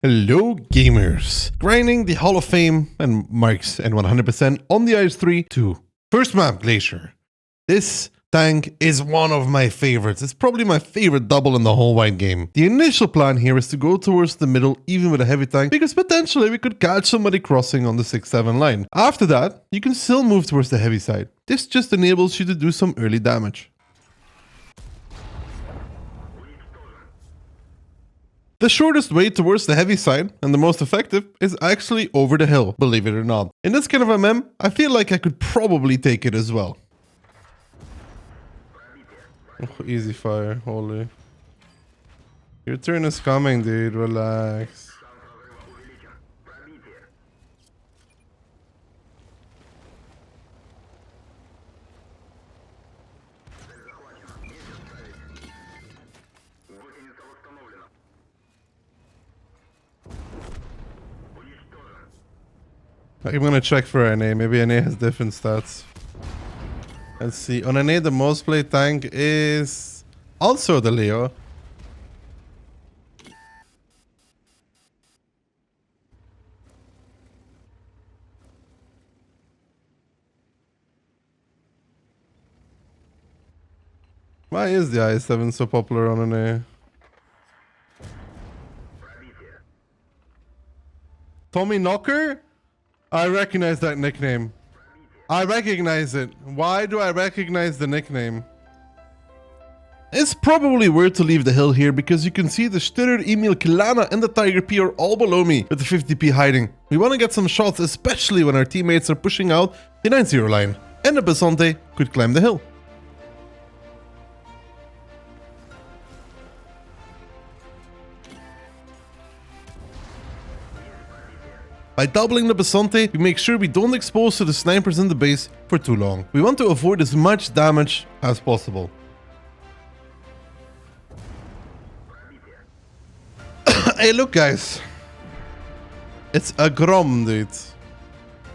Hello gamers! Grinding the Hall of Fame and marks and 100% on the IS-3 to first map Glacier. This tank is one of my favorites. It's probably my favorite double in the whole wide game. The initial plan here is to go towards the middle even with a heavy tank because potentially we could catch somebody crossing on the 6-7 line. After that, you can still move towards the heavy side. This just enables you to do some early damage. The shortest way towards the heavy side, and the most effective, is actually over the hill, believe it or not. In this kind of MM, I feel like I could probably take it as well. Oh, easy fire, holy. Your turn is coming, dude, relax. I'm gonna check for NA. Maybe NA has different stats. Let's see. On NA, the most played tank is also the Leo. Why is the i7 so popular on NA? Tommy Knocker? I recognize that nickname. I recognize it. Why do I recognize the nickname? It's probably worth to leave the hill here because you can see the Shorturl, Emil, Kilana and the Tiger P are all below me with the 50p hiding. We want to get some shots, especially when our teammates are pushing out the 9-0 line. And the Basante could climb the hill. By doubling the Basante, we make sure we don't expose to the snipers in the base for too long. We want to avoid as much damage as possible. Hey, look guys. It's a Grom, dude.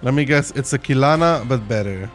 Let me guess, it's a Kilana, but better.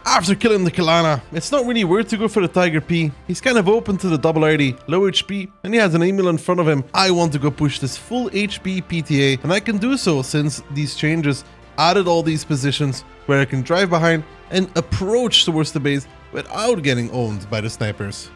After killing the Kilana, it's not really worth to go for the Tiger P. He's kind of open to the double RD, low HP, and he has an Emil in front of him. I want to go push this full HP PTA, and I can do so since these changes added all these positions where I can drive behind and approach towards the base without getting owned by the snipers.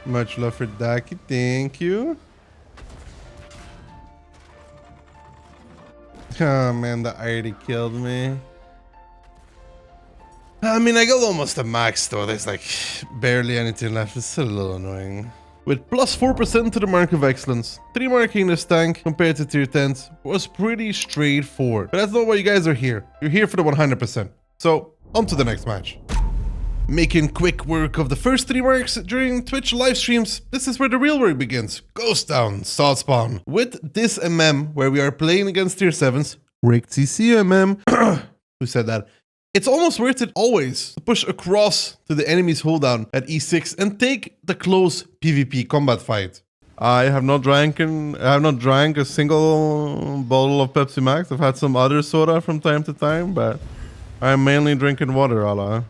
Much love for Daki, thank you. Oh man, that already killed me. I mean, I got almost a max though, there's like barely anything left, it's still a little annoying. With plus 4% to the mark of excellence, 3 marking this tank compared to tier 10s was pretty straightforward. But that's not why you guys are here. You're here for the 100%. So, on to the next match. Making quick work of the first 3 marks during Twitch live streams, this is where the real work begins. Ghost down, salt spawn. With this MM, where we are playing against tier 7s, rigged CC MM, who said that? It's almost worth it always to push across to the enemy's holdown at E6 and take the close PvP combat fight. I have not drank a single bottle of Pepsi Max. I've had some other soda from time to time, but I'm mainly drinking water, Allah.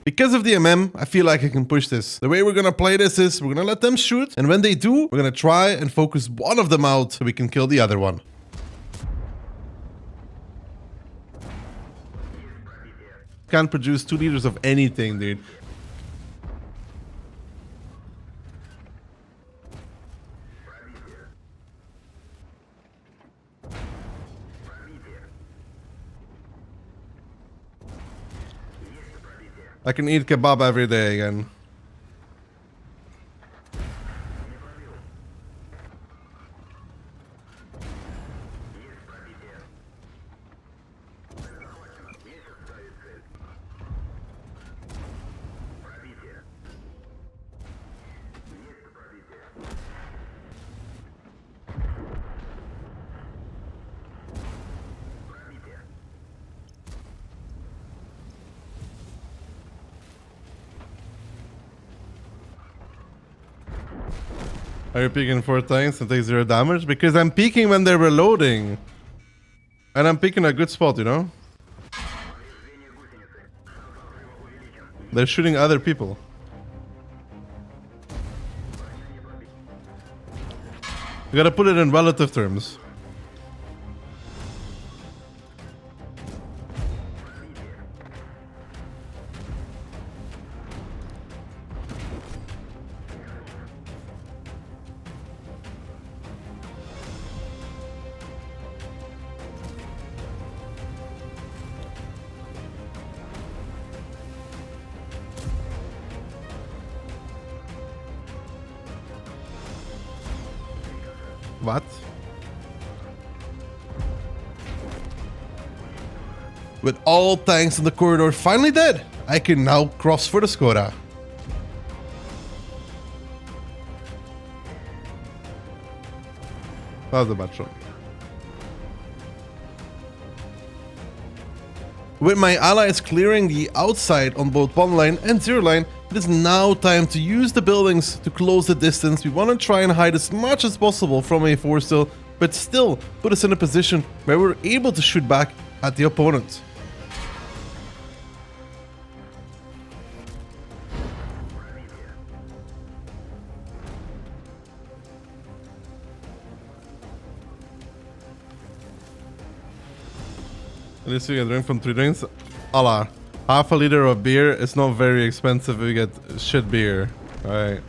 Because of the MM, I feel like I can push this. The way we're gonna play this is we're gonna let them shoot, and when they do, we're gonna try and focus one of them out so we can kill the other one. Can't produce 2 liters of anything, dude. I can eat kebab every day again. Are you peeking 4 tanks and take 0 damage? Because I'm peeking when they're reloading. And I'm picking a good spot, you know? They're shooting other people. You gotta put it in relative terms. What? With all tanks in the corridor finally dead, I can now cross for the Skoda. That was a bad shot. With my allies clearing the outside on both 1 line and 0 line, it is now time to use the buildings to close the distance. We want to try and hide as much as possible from a force still, but still put us in a position where we're able to shoot back at the opponent. At least you get drink from 3 drinks. Allah. Half a liter of beer is not very expensive if you get shit beer. Alright.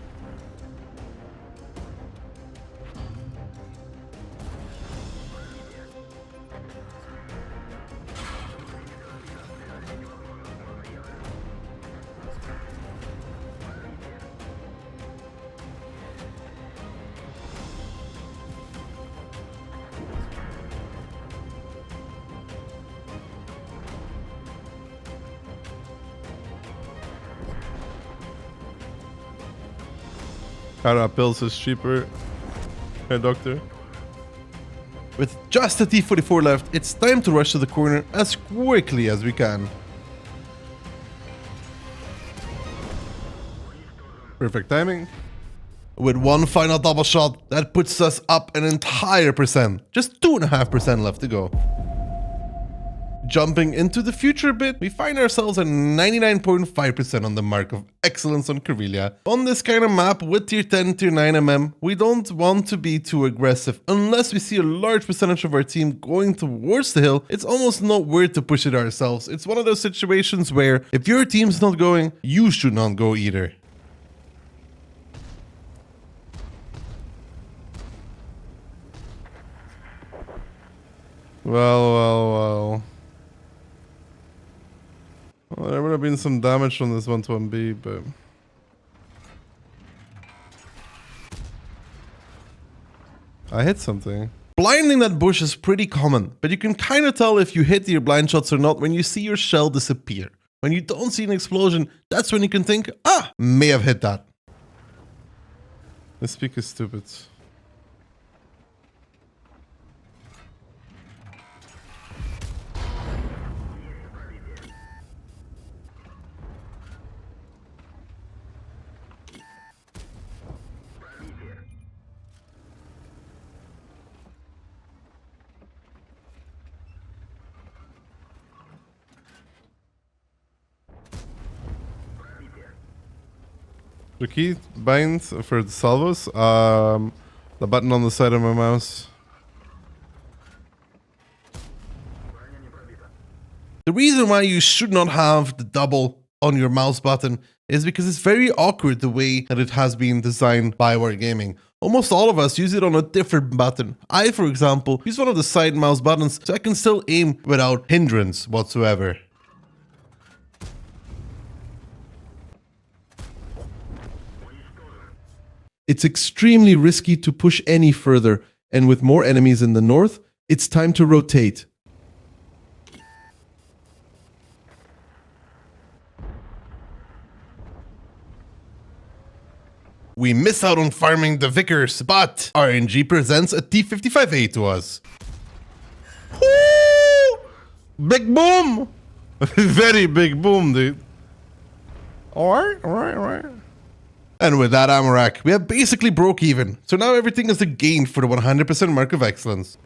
Cara pills is cheaper. Hey, doctor. With just a T-44 left, it's time to rush to the corner as quickly as we can. Perfect timing. With 1 final double shot, that puts us up an entire percent. Just 2.5% left to go. Jumping into the future a bit, we find ourselves at 99.5% on the mark of excellence on Cilia. On this kind of map with tier 10, tier 9 MM, we don't want to be too aggressive. Unless we see a large percentage of our team going towards the hill, it's almost not worth to push it ourselves. It's one of those situations where if your team's not going, you should not go either. Well. Well, there would have been some damage from this 1-1B, but... I hit something. Blinding that bush is pretty common, but you can kind of tell if you hit your blind shots or not when you see your shell disappear. When you don't see an explosion, that's when you can think, ah, may have hit that. This peak is stupid. The key binds for the salvos, the button on the side of my mouse. The reason why you should not have the double on your mouse button is because it's very awkward the way that it has been designed by Wargaming. Almost all of us use it on a different button. I, for example, use one of the side mouse buttons so I can still aim without hindrance whatsoever. It's extremely risky to push any further, and with more enemies in the north, it's time to rotate. We miss out on farming the Vickers, but RNG presents a T-55A to us. Woo! Big boom! Very big boom, dude. Alright. And with that ammo rack, we have basically broke even. So now everything is a gain for the 100% mark of excellence.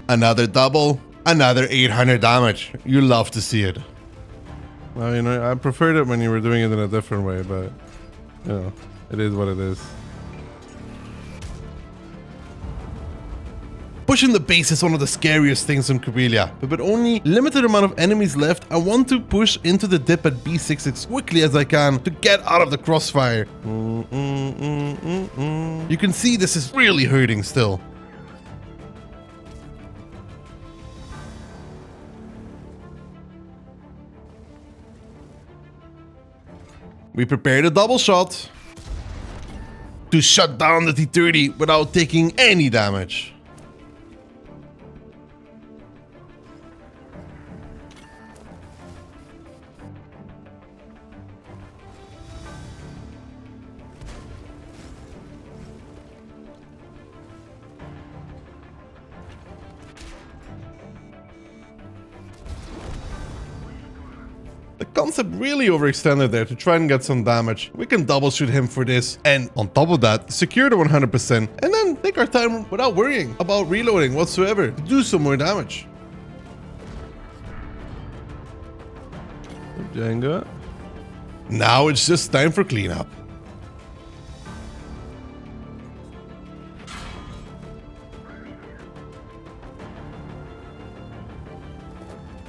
Another double, another 800 damage. You love to see it. Well, you know, I preferred it when you were doing it in a different way, but, you know, it is what it is. Pushing the base is one of the scariest things in Cilia, but with only limited amount of enemies left, I want to push into the dip at B6 as quickly as I can to get out of the crossfire. You can see this is really hurting still. We prepared a double shot to shut down the T-30 without taking any damage. The concept really overextended there to try and get some damage. We can double shoot him for this, and on top of that, secure the 100%, and then take our time without worrying about reloading whatsoever to do some more damage. Jenga. Now it's just time for cleanup.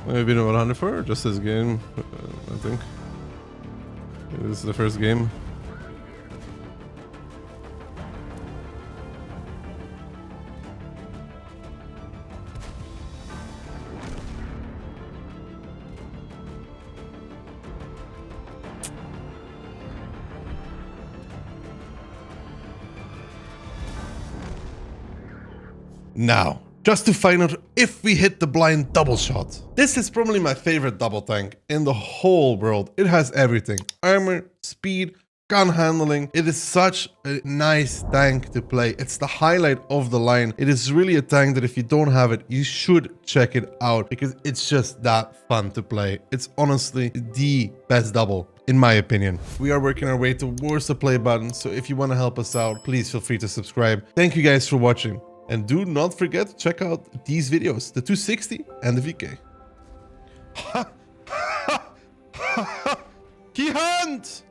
Maybe been 100 for just this game, I think. This is the first game. Now, just to find out if we hit the blind double shot. This is probably my favorite double tank in the whole world. It has everything. Armor, speed, gun handling. It is such a nice tank to play. It's the highlight of the line. It is really a tank that if you don't have it, you should check it out because it's just that fun to play. It's honestly the best double, in my opinion. We are working our way towards the play button, so if you want to help us out, please feel free to subscribe. Thank you guys for watching. And do not forget to check out these videos, the 260 and the VK. Key hunt!